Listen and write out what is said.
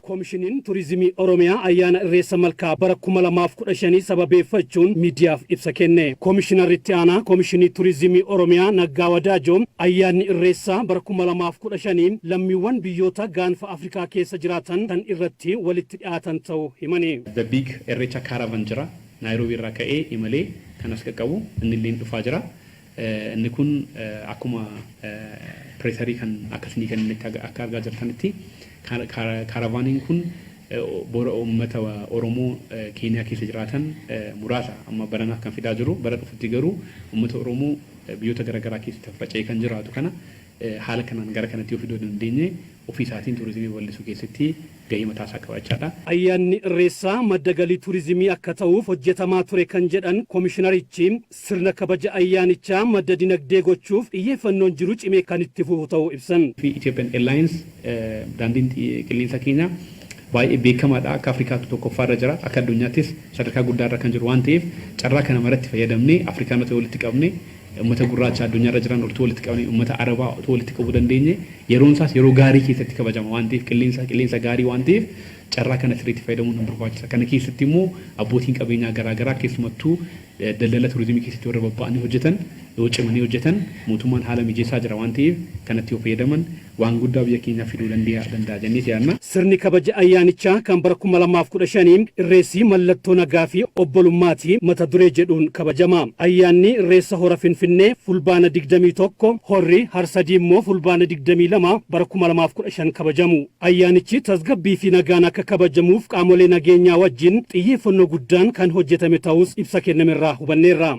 Koomishiniin Turizimii Oromiyaa ayyaana irreessa malkaa bara 2015 sababeeffachuun miidiyaaf ibsa kenne. Koomishinaritti aanaa Koomishinii Turizimii Oromiyaa Naggaa Wadaajo ayyaanni irreessa bara 2015 lammiiwwan biyyoota gaanfa Afrikaa keessa jiraatan kan irratti walitti dhiyaatan ta'uu himani. The big irreecha caravan jira Nairobi irraa ka'ee imalee kan as qaqqabu inni illee dhufaa jira. Inni kun akkuma pireesarii kan akkasii kan inni akka argaa jirtanitti karavaniin kun bora uummata Oromoo Keeniyaa keessa jiraatan muraasa amma barana kan fidaa jiru bara dhufutti garuu uummata Oromoo biyyoota garaagaraa keessatti faca'ee kan jiraatu kana haala kanaan gara kanatti ofii dandeenye ofii isaatiin turizimii bal'isuu keessatti gahee mataa isaa qabachaadha. Ayyaanni irreessaa madda galii turizimii akka ta'uuf hojjetamaa ture kan jedhan koomishinarichi sirna kabaja ayyaanichaa madda dinagdee gochuuf xiyyeeffannoon jiru cimee kan itti fufu ta'uu ibsan. Ethiopian Airlines daandiin qilleensa keenya baay'ee beekamaadha akka Afrikaatti tokkoffaarra jira akka addunyaattis sadarkaa guddaarra kan jiru waan ta'eef carraa kana maratti fayyadamnee Afrikaanota walitti qabne ummata gurraacha addunyaarra jiran walitti qabne ummata Arabaa walitti qabuu dandeenye yeroon isaas yeroo gaarii keessatti kabajama waan ta'eef qilleensa gaarii waan ta'eef carraa kana sirriitti fayyadamuun nu barbaachisa. Kana keessatti immoo abbootiin qabeenyaa garaagaraa keessumattuu daldala turizimii keessatti warra bobba'anii hojjetan yoo cimanii hojjetan mootummaan haala mijeessaa jira waan ta'eef kanatti fayyadaman waan guddaa biyya keenyaaf fiduu danda'a jennee yaadna. Sirni kabaja ayyaanichaa kan bara 2015 irreessi mallattoo nagaa fi obbolummaati mata duree jedhuun kabajama. Ayyaanni irreessa hora Finfinnee fulbaana 21 horri harsadii immoo fulbaana 22 bara 2015 kabajamu. Ayyaanichi tasgabbii fi nagaan akka kabajamuuf qaamolee nageenyaa wajjin xiyyeeffannoo guddaan kan hojjetame ta'us ibsa kennamerraa hubanneerra.